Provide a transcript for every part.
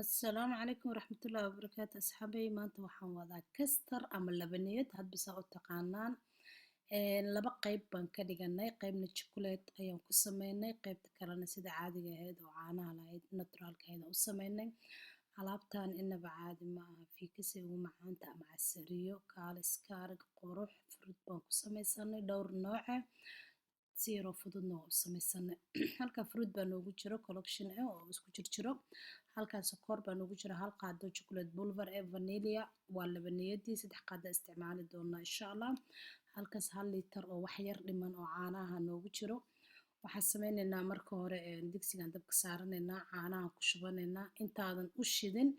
Asalaamu calaykum waraxmatullaahi wabarakaatu asxaabay maanta waxaan wadaa kastar ama labaniyad hadba saa u taqaanaan. Laba qayb baan ka dhiganay, qaybna chocolate ayaan ku sameynay, qaybta kalena sida caadiga ahayd oo caanaha lahayd naturalka ahayd aan u sameynay. Alaabtan inaba caadi ma aha, fiikasay ugu macaanta ama casariyo kaaliska arag qurux fruit baan ku sameysanay dhowr nooce si yaroo fududna waa u sameysanay. Halka fruit baa noogu jiro collection ah oo isku jirjiro, halkaas sokor baa noogu jiro hal qaado chocolate pulver ee vanilla waa labaniyadii 3 qaado isticmaali doonaa insha Allah. Halkaas 1 litir oo wax yar dhiman oo caanaha noogu jiro. Waxaan sameynaynaa marka hore digsigan dabka saaranaynaa, caanaha ku shubanaynaa intaadan u shidin.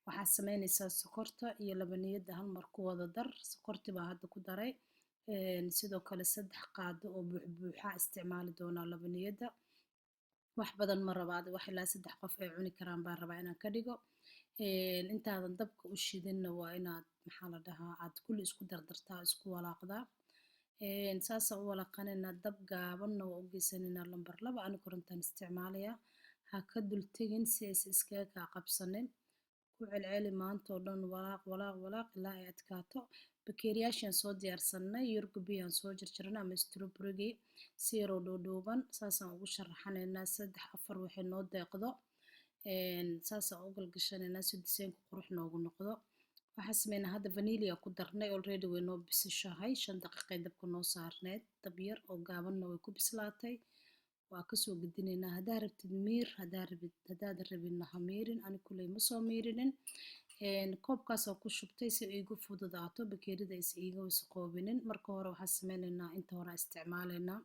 Waxaad sameynaysaa sokorta iyo labaniyada hal mar ku wada dar. Sokorti baa hadda ku daray. Sidoo kale 3 qaado oo buuxa isticmaali doonaa labaniyada. Wax badan ma rabo wax ilaa 3 qof ay cuni karaan baan rabaa inaan ka dhigo. Intaadan dabka u shidinna waa inaad maxaa la dhahaa aad kulli isku dardartaa isku walaaqdaa. Saasa u walaaqanaynaa dab gaabanna waa u geysanaynaa lambar 2 ani korontaan isticmaalaya. Ha ka dul tegin si aysan iskaga kaa qabsanin. Ku celceli maanta oo dhan walaaq ilaa ay adkaato. Bakeeriyaashan soo diyaarsanay yurgubiyaan soo jarjarnay ama strawberry si yaroo dhuudhuuban saasaan ugu sharaxanaynaa 3 4 waxay noo deeqdo. Saasaan u galgashanaynaa si diseynku qurux noogu noqdo. Waxaan sameynaa hadda vanilla ku darnay already way noo bisishahay 5 daqiiqo dabka noo saarneed dab yar oo gaabanna way ku bislaatay. Waa ka soo gudinaynaa haddaad rabtid miir haddaad rabidna ha miirin ani kuley ma soo miirinin. Koobkaas oo ku shubtay si ay igu fududaato bakeerida aysan iiga wasaqoobinin. Marka hore waxaan sameynaynaa inta hore isticmaalaynaa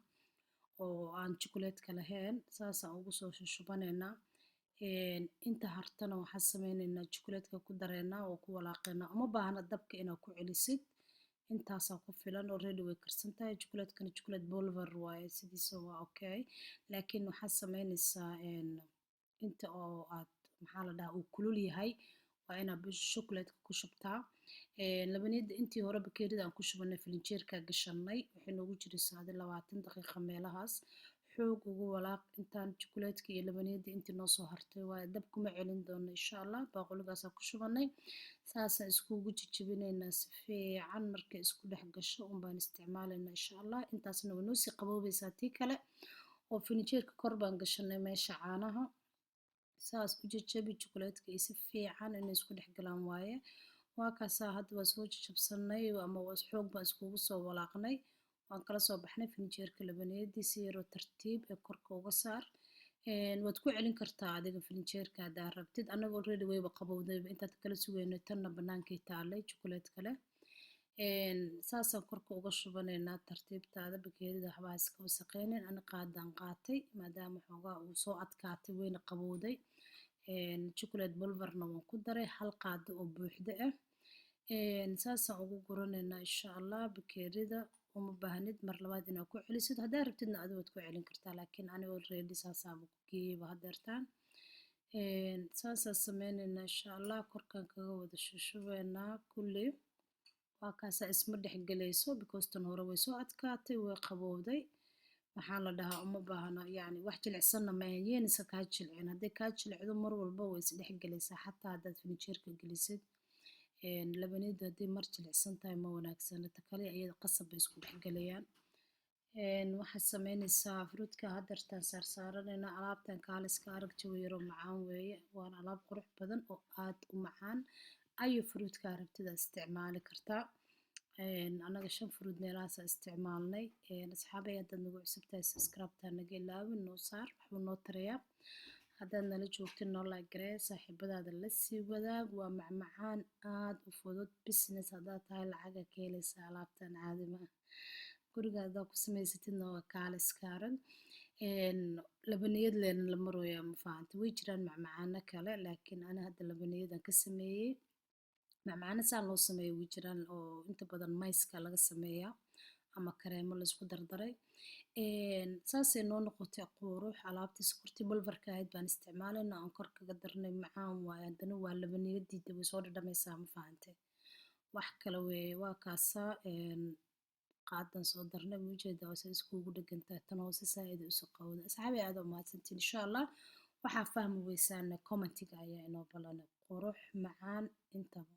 oo aan chocolate-ka lahayn saasaan ugu soo shubanaynaa. Inta hartana waxaan sameynaynaa chocolate-ka ku dareynaa oo ku walaaqaynaa uma baahna dabka inaad ku celisid. Intaasaa ku filan already way karsan tahay chocolate-kana chocolate pulver waaye sidiisa waa okay. Laakiin waxaad sameynaysaa inta oo aad maxaa la dhahaa uu kulul yahay waa inaad chocolate-ka ku shubtaa. Labaniyada intii hore bakeerida aan ku shubanay filinjeerka gashanay waxay noogu jiraysaa 20 daqiiqo meelahaas. Xoog ugu walaaq intaan chocolate-ka iyo labaniyada intii noo soo hartay waaye dab kuma celin doono insha Allah. Baaquligaasaa ku shubanay. Saasaan iskugu jijibinaynaa si fiican markay isku dhex gasho baan isticmaalaynaa insha Allah. Intaasna way noo sii qaboobaysaa tii kale oo filinjeerka kor baan gashanay meesha caanaha. Saas u jajabi chocolate-ka iyo si fiican inay isku dhex galaan waaye. Waa kaasaa hadda waa soo jajabsanay ama xoog baan iskugu soo walaaqnay. Waan kala soo baxnay filinjeerka labaniyadii si yaroo tartiib ee korka uga saar. Waad ku celin kartaa adiga filinjeerka haddaad rabtid. Anaga already wayba qabowday intaad kala sugayno tanna banaankay taalay chocolate kale. Saasaan korka uga shubanaynaa tartiibtaada bakeerida waxbaa iska wasaqeynin. Ani qaadaan qaatay maadaama xoogaa uu soo adkaatay wayna qabowday. Chocolate pulverna waan ku daray 1 qaado oo buuxda ah. Saasaan ugu guranaynaa insha Allah bakeerida uma baahnid mar labaad inaad ku celisid haddaad rabtidna adiga waad ku celin kartaa laakiin ani already saasaan ku geeyay haddeertaan. Saasaan sameynaynaa insha Allah korkaan kaga wada shushubaynaa kulli. Waa kaasaa isma dhex galayso because tan hore way soo adkaatay way qabowday. Waxaan la dhahaa uma baahna yani wax jilicsanna ma ahan yeenisa kaa jilcin hadday kaa jilicdo mar walba way is dhex galaysaa xataa haddaad filinjeerka gelisid. Labaniyada hadday mar jilicsan tahay ma wanaagsana ta kale iyada qasab bay isku dhex galayaan. Waxaad sameynaysaa fruitka haddeertaan saarsaaranayna alaabtan kaaliska arag jawi yaroo macaan weeye waana alaab qurux badan oo aad u macaan ayu fruitka rabtida isticmaali kartaa. Anaga 5 fruit meelahaas isticmaalnay. Asxaabay haddaad nagu cusub tahay subscribe-ta naga ilaawin noo saar waxbuu noo tarayaa. Haddaad nala joogtin noo like garee saaxiibadaada la sii wadaag waa macmacaan aad u fudud business haddaad tahay lacaga ka helaysaa alaabtan caadi ma aha. Guriga haddaad ku samaysatidna waa kaaliska arag. Labaniyad leen la marooyaa ma fahantay way jiraan macmacaano kale laakiin ani hadda labaniyadan ka sameeyay. Macmacaano saan loo sameeyo way jiraan oo inta badan mayska laga sameeyaa ama kareemo la isku dardaray. Saasay noo noqotay qurux alaabtii sokortii pulverka ahayd baan isticmaalaynaa aan kor kaga darnay macaan waaye haddana waa labaniyadii dib way soo dhadhamaysaa ma fahantay. Wax kale weeye waa kaasaa qaadan soo darnay ma ujeedaa oo iskugu dhagantahay tan hoose saaid u soo qowda. Asxaabi aad u mahadsantiin insha Allah. waxaa fahmi weysaana commentiga ayaa inoo ballanay qurux macaan intaba